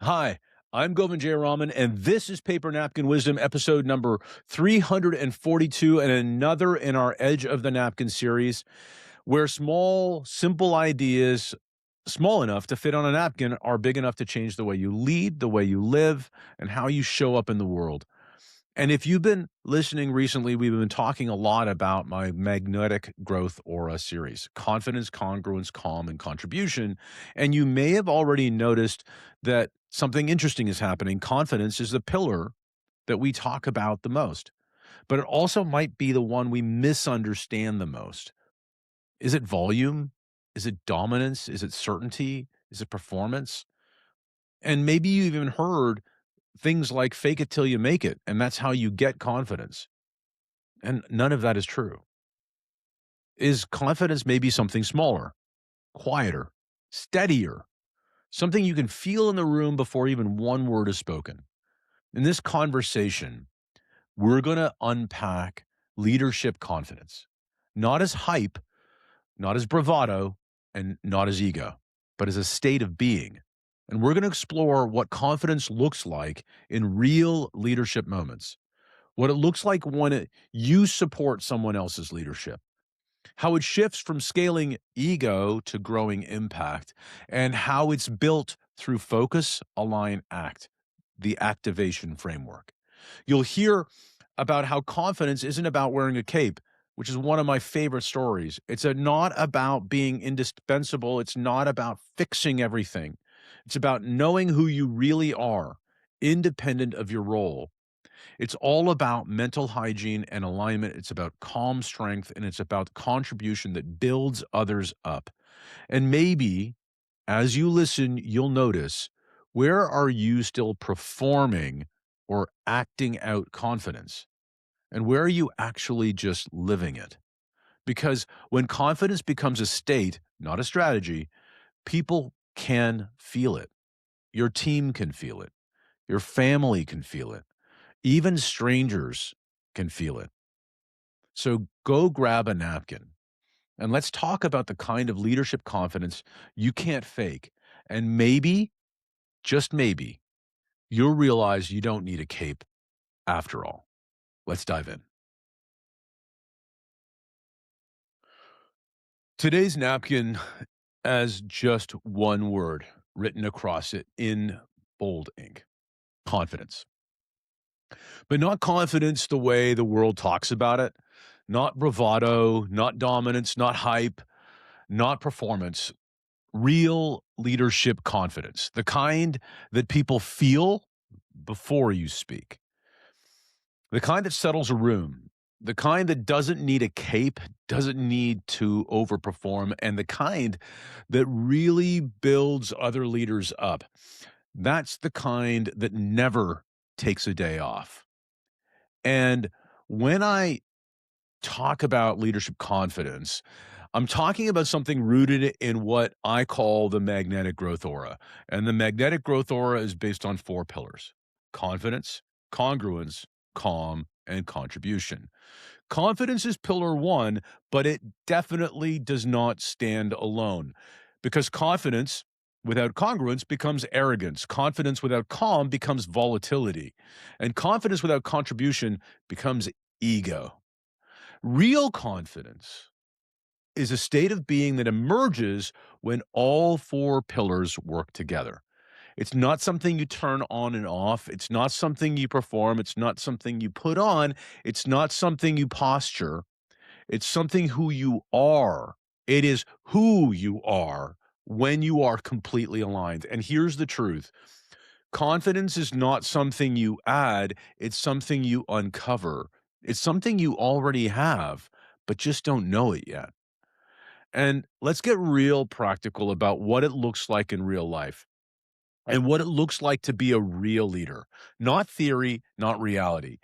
Hi, I'm Govindh Jayaraman, and this is Paper Napkin Wisdom, episode number 342, and another in our Edge of the Napkin series, where small, simple ideas, small enough to fit on a napkin, are big enough to change the way you lead, the way you live, and how you show up in the world. And if you've been listening recently, we've been talking a lot about my magnetic growth aura series: confidence, congruence, calm, and contribution. And you may have already noticed that something interesting is happening. Confidence is the pillar that we talk about the most, but it also might be the one we misunderstand the most. Is it volume? Is it dominance? Is it certainty? Is it performance? And maybe you've even heard things like fake it till you make it, and that's how you get confidence. And none of that is true. Is confidence maybe something smaller, quieter, steadier, something you can feel in the room before even one word is spoken? In this conversation, we're going to unpack leadership confidence, not as hype, not as bravado, and not as ego, but as a state of being. And we're going to explore what confidence looks like in real leadership moments, what it looks like when you support someone else's leadership, how it shifts from scaling ego to growing impact, and how it's built through focus, align, act, the activation framework. You'll hear about how confidence isn't about wearing a cape, which is one of my favorite stories. It's not about being indispensable. It's not about fixing everything. It's about knowing who you really are, independent of your role. It's all about mental hygiene and alignment. It's about calm strength, and it's about contribution that builds others up. And maybe as you listen, you'll notice, where are you still performing or acting out confidence? And where are you actually just living it? Because when confidence becomes a state, not a strategy, people can feel it. Your team can feel it. Your family can feel it. Even strangers can feel it. So go grab a napkin and let's talk about the kind of leadership confidence you can't fake. And maybe, just maybe, you'll realize you don't need a cape after all. Let's dive in. Today's napkin has just one word written across it in bold ink: confidence. But not confidence the way the world talks about it, not bravado, not dominance, not hype, not performance. Real leadership confidence, the kind that people feel before you speak, the kind that settles a room, the kind that doesn't need a cape, doesn't need to overperform, and the kind that really builds other leaders up. That's the kind that never takes a day off. And when I talk about leadership confidence, I'm talking about something rooted in what I call the magnetic growth aura. And the magnetic growth aura is based on four pillars: confidence, congruence, calm, and contribution. Confidence is pillar one, but it definitely does not stand alone, because confidence without congruence becomes arrogance. Confidence without calm becomes volatility. And confidence without contribution becomes ego. Real confidence is a state of being that emerges when all four pillars work together. It's not something you turn on and off. It's not something you perform. It's not something you put on. It's not something you posture. It's something who you are. It is who you are when you are completely aligned. And here's the truth: confidence is not something you add, it's something you uncover. It's something you already have, but just don't know it yet. And let's get real practical about what it looks like in real life and what it looks like to be a real leader, not theory, not reality.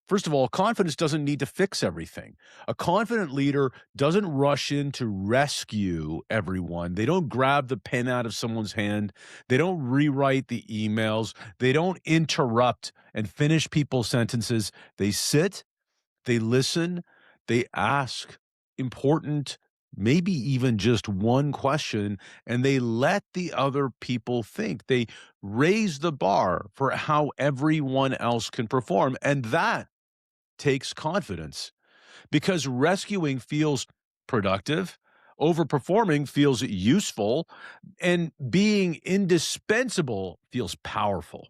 First of all, confidence doesn't need to fix everything. A confident leader doesn't rush in to rescue everyone. They don't grab the pen out of someone's hand. They don't rewrite the emails. They don't interrupt and finish people's sentences. They sit, they listen, they ask important, maybe even just one question, and they let the other people think. They raise the bar for how everyone else can perform. And that takes confidence because rescuing feels productive, overperforming feels useful, and being indispensable feels powerful.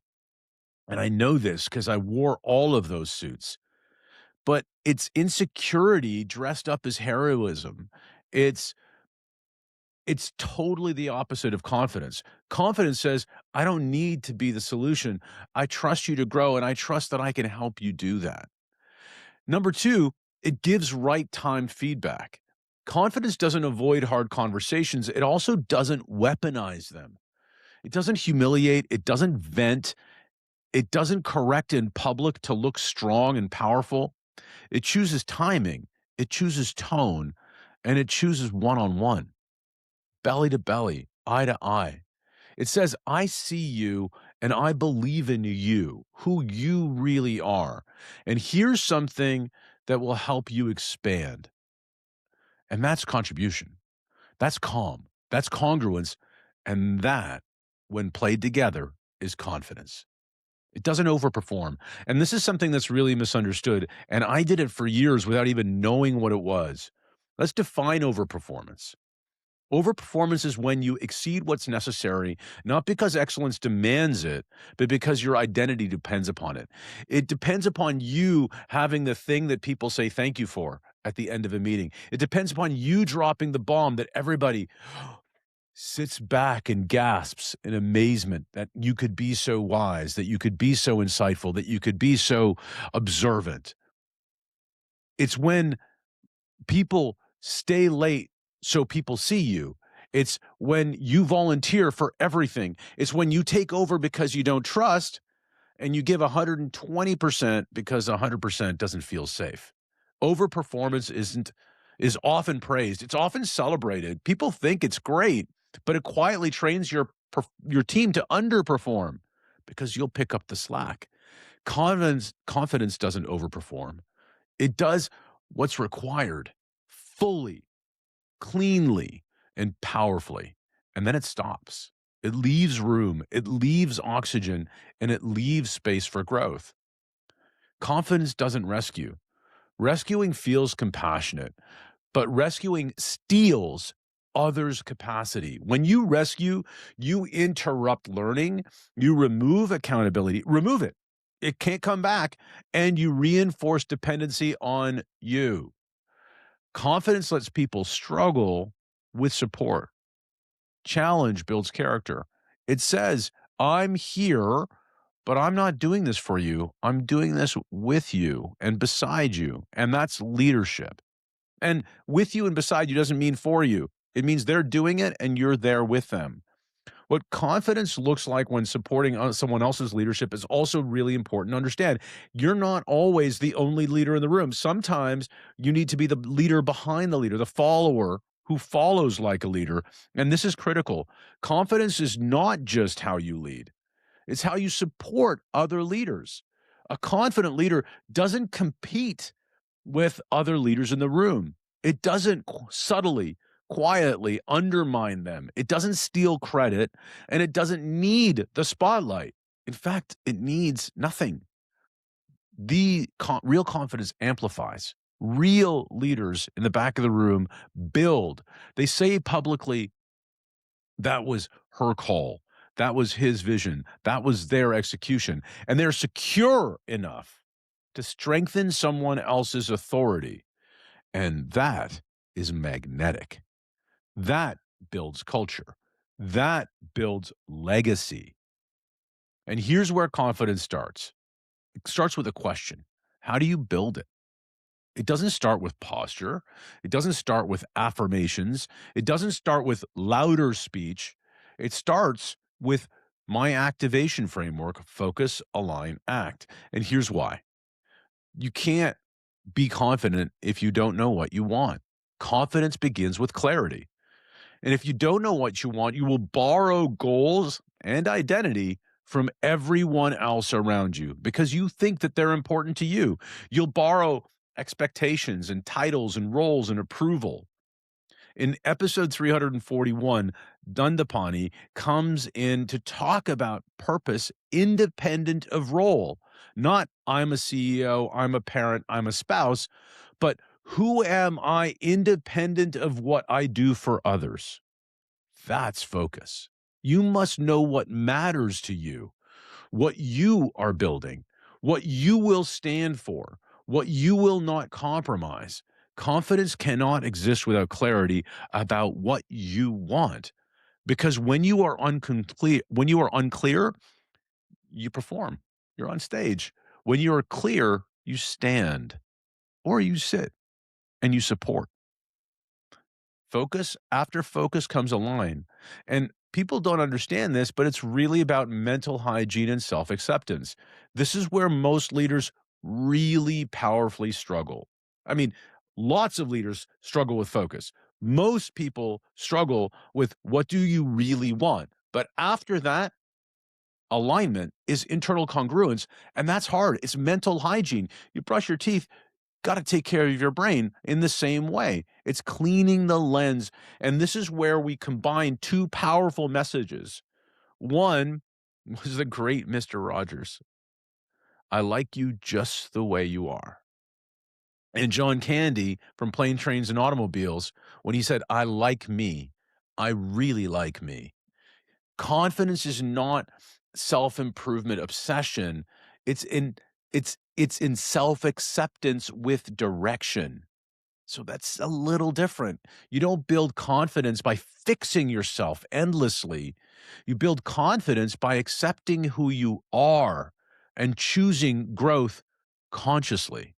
And I know this because I wore all of those suits, but it's insecurity dressed up as heroism. It's it's totally the opposite of confidence. Confidence says, I don't need to be the solution. I trust you to grow and I trust that I can help you do that. Number two, it gives right time feedback. Confidence doesn't avoid hard conversations. It also doesn't weaponize them. It doesn't humiliate. It doesn't vent. It doesn't correct in public to look strong and powerful. It chooses timing. It chooses tone. And it chooses one on one, belly to belly, eye to eye. It says, I see you and I believe in you, who you really are. And here's something that will help you expand. And that's contribution. That's calm. That's congruence. And that, when played together, is confidence. It doesn't overperform. And this is something that's really misunderstood. And I did it for years without even knowing what it was. Let's define overperformance. Overperformance is when you exceed what's necessary, not because excellence demands it, but because your identity depends upon it. It depends upon you having the thing that people say thank you for at the end of a meeting. It depends upon you dropping the bomb that everybody sits back and gasps in amazement that you could be so wise, that you could be so insightful, that you could be so observant. It's when people stay late so people see you. It's when you volunteer for everything. It's when you take over because you don't trust and you give 120% because 100% doesn't feel safe. Overperformance is often praised. It's often celebrated. People think it's great, but it quietly trains your team to underperform because you'll pick up the slack. Confidence doesn't overperform. It does what's required fully, cleanly, and powerfully. And then it stops. It leaves room, it leaves oxygen, and it leaves space for growth. Confidence doesn't rescue. Rescuing feels compassionate, but rescuing steals others' capacity. When you rescue, you interrupt learning, you remove accountability, remove it. It can't come back, and you reinforce dependency on you. Confidence lets people struggle with support. Challenge builds character. It says, I'm here, but I'm not doing this for you. I'm doing this with you and beside you. And that's leadership. And with you and beside you doesn't mean for you. It means they're doing it and you're there with them. What confidence looks like when supporting someone else's leadership is also really important to understand. You're not always the only leader in the room. Sometimes you need to be the leader behind the leader, the follower who follows like a leader. And this is critical. Confidence is not just how you lead, it's how you support other leaders. A confident leader doesn't compete with other leaders in the room. It doesn't subtly, quietly undermine them. It doesn't steal credit and it doesn't need the spotlight. In fact, it needs nothing. Real confidence amplifies. Real leaders in the back of the room build. They say publicly, that was her call. That was his vision. That was their execution. And they're secure enough to strengthen someone else's authority. And that is magnetic. That builds culture. That builds legacy. And here's where confidence starts. It starts with a question. How do you build it? It doesn't start with posture. It doesn't start with affirmations. It doesn't start with louder speech. It starts with my activation framework: focus, align, act. And here's why. You can't be confident if you don't know what you want. Confidence begins with clarity. And if you don't know what you want, you will borrow goals and identity from everyone else around you because you think that they're important to you. You'll borrow expectations and titles and roles and approval. In episode 341, Dandapani comes in to talk about purpose independent of role. Not I'm a CEO, I'm a parent, I'm a spouse, but who am I independent of what I do for others? That's focus. You must know what matters to you, what you are building, what you will stand for, what you will not compromise. Confidence cannot exist without clarity about what you want. Because when you are unclear, you perform. You're on stage. When you are clear, you stand or you sit and you support. Focus after focus comes a line. And people don't understand this, but it's really about mental hygiene and self acceptance. This is where most leaders really powerfully struggle. I mean, lots of leaders struggle with focus. Most people struggle with what do you really want? But after that, alignment is internal congruence. And that's hard. It's mental hygiene. You brush your teeth, got to take care of your brain in the same way. It's cleaning the lens. And this is where we combine two powerful messages. One was the great Mr. Rogers. I like you just the way you are. And John Candy from Plane, Trains, and Automobiles, when he said, I like me, I really like me. Confidence is not self-improvement obsession. It's in self-acceptance with direction. So that's a little different. You don't build confidence by fixing yourself endlessly. You build confidence by accepting who you are and choosing growth consciously.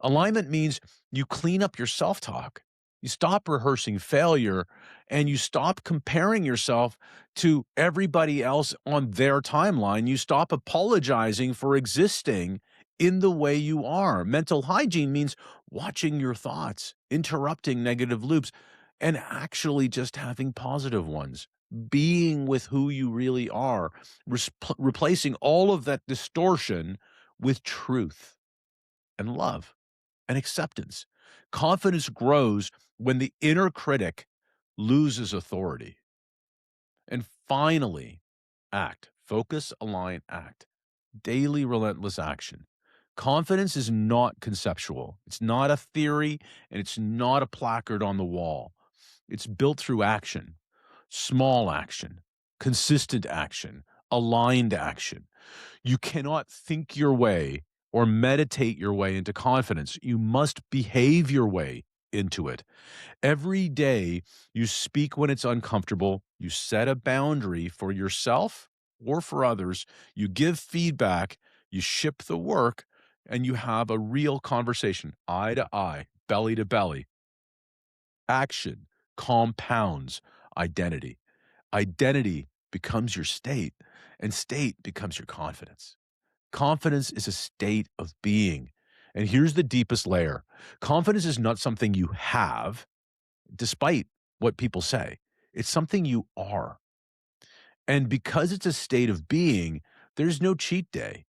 Alignment means you clean up your self talk. You stop rehearsing failure and you stop comparing yourself to everybody else on their timeline. You stop apologizing for existing in the way you are. Mental hygiene means watching your thoughts, interrupting negative loops, and actually just having positive ones. Being with who you really are, replacing all of that distortion with truth and love and acceptance. Confidence grows when the inner critic loses authority. And finally, act. Focus, align, act. Daily, relentless action. Confidence is not conceptual. It's not a theory, and it's not a placard on the wall. It's built through action, small action, consistent action, aligned action. You cannot think your way or meditate your way into confidence. You must behave your way into it. Every day, you speak when it's uncomfortable. You set a boundary for yourself or for others. You give feedback. You ship the work, and you have a real conversation, eye to eye, belly to belly. Action compounds identity. Identity becomes your state, and state becomes your confidence. Confidence is a state of being. And here's the deepest layer. Confidence is not something you have, despite what people say. It's something you are. And because it's a state of being, there's no cheat day.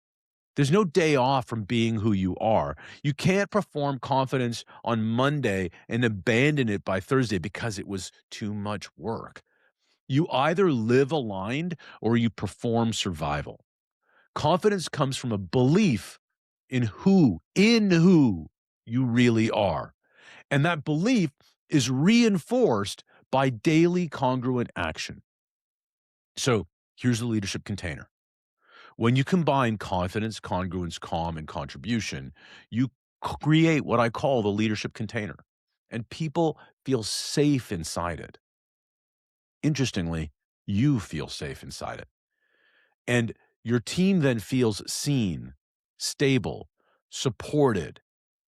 There's no day off from being who you are. You can't perform confidence on Monday and abandon it by Thursday because it was too much work. You either live aligned or you perform survival. Confidence comes from a belief in who you really are. And that belief is reinforced by daily congruent action. So here's the leadership container. When you combine confidence, congruence, calm, and contribution, you create what I call the leadership container. And people feel safe inside it. Interestingly, you feel safe inside it. And your team then feels seen, stable, supported,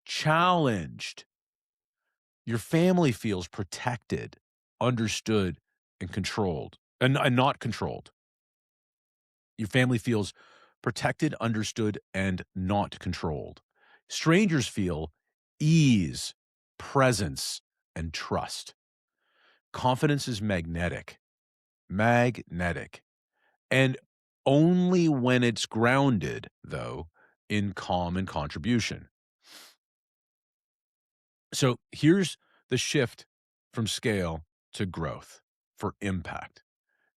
challenged. Your family feels protected, understood, and controlled, and not controlled. Your family feels protected, understood, and not controlled. Strangers feel ease, presence, and trust. Confidence is magnetic, magnetic. And only when it's grounded, though, in calm and contribution. So here's the shift from scale to growth for impact.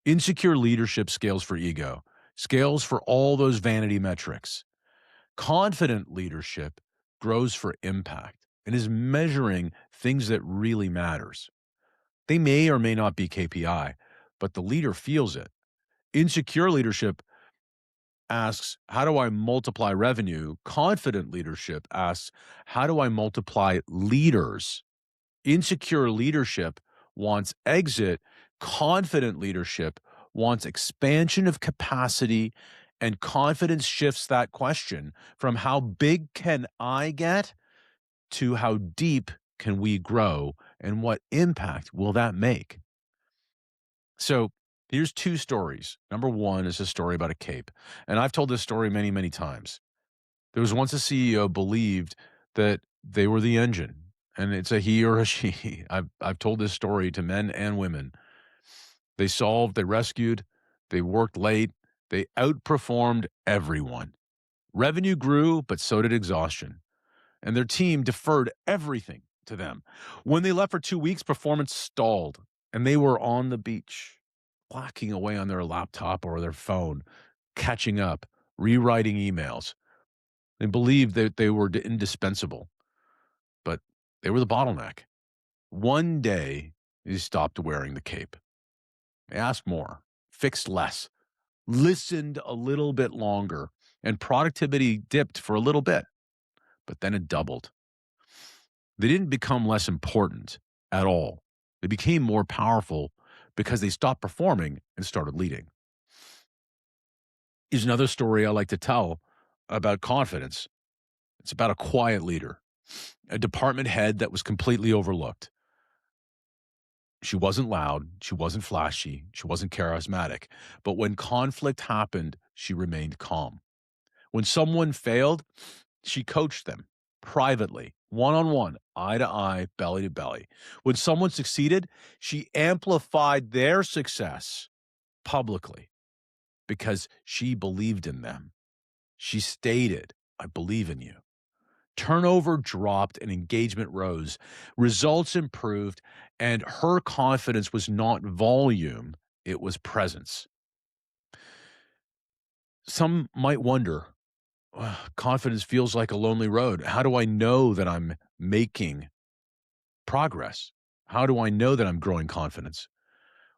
Insecure leadership scales for ego, scales for all those vanity metrics. Confident leadership grows for impact and is measuring things that really matters. They may or may not be KPI, but the leader feels it. Insecure leadership asks, how do I multiply revenue? Confident leadership asks, how do I multiply leaders? Insecure leadership wants exit. Confident leadership wants expansion of capacity, and confidence shifts that question from how big can I get to how deep can we grow and what impact will that make? So here's two stories. Number one is a story about a cape. And I've told this story many, many times. There was once a CEO believed that they were the engine, and it's a he or a she. I've told this story to men and women. They solved, they rescued, they worked late, they outperformed everyone. Revenue grew, but so did exhaustion. And their team deferred everything to them. When they left for 2 weeks, performance stalled, and they were on the beach, whacking away on their laptop or their phone, catching up, rewriting emails. They believed that they were indispensable, but they were the bottleneck. One day, they stopped wearing the cape. They asked more, fixed less, listened a little bit longer, and productivity dipped for a little bit, but then it doubled. They didn't become less important at all. They became more powerful because they stopped performing and started leading. Here's another story I like to tell about confidence. It's about a quiet leader, a department head that was completely overlooked. She wasn't loud, she wasn't flashy, she wasn't charismatic, but when conflict happened, she remained calm. When someone failed, she coached them privately, one on one, eye to eye, belly to belly. When someone succeeded, she amplified their success publicly because she believed in them. She stated, I believe in you. Turnover dropped and engagement rose. Results improved, and her confidence was not volume, it was presence. Some might wonder, confidence feels like a lonely road. How do I know that I'm making progress? How do I know that I'm growing confidence?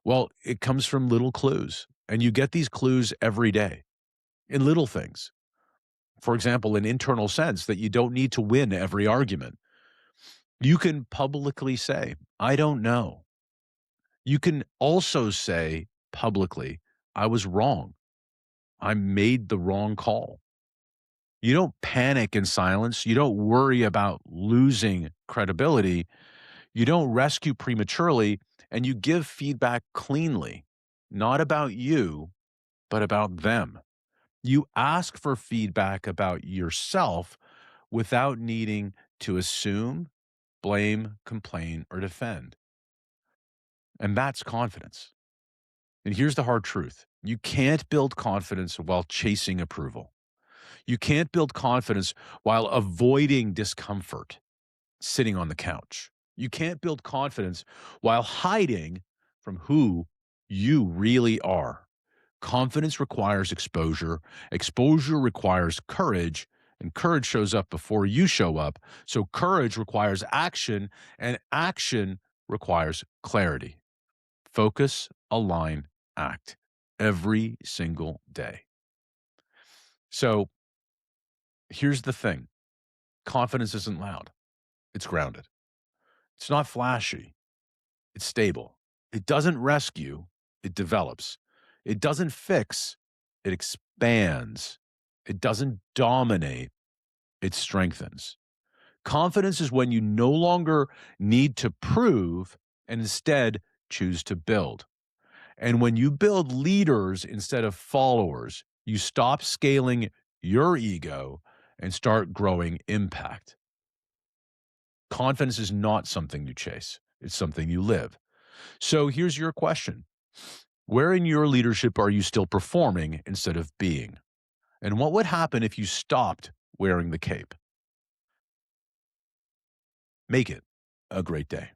Well, it comes from little clues, and you get these clues every day in little things. For example, an internal sense that you don't need to win every argument. You can publicly say, I don't know. You can also say publicly, I was wrong. I made the wrong call. You don't panic in silence. You don't worry about losing credibility. You don't rescue prematurely, and you give feedback cleanly, not about you, but about them. You ask for feedback about yourself without needing to assume, blame, complain, or defend. And that's confidence. And here's the hard truth. You can't build confidence while chasing approval. You can't build confidence while avoiding discomfort, sitting on the couch. You can't build confidence while hiding from who you really are. Confidence requires exposure. Exposure requires courage, and courage shows up before you show up. So courage requires action, and action requires clarity. Focus, align, act every single day. So here's the thing. Confidence isn't loud. It's grounded. It's not flashy. It's stable. It doesn't rescue. It develops. It doesn't fix. It expands. It doesn't dominate. It strengthens. Confidence is when you no longer need to prove and instead choose to build. And when you build leaders instead of followers, you stop scaling your ego and start growing impact. Confidence is not something you chase. It's something you live. So here's your question. Where in your leadership are you still performing instead of being? And what would happen if you stopped wearing the cape? Make it a great day.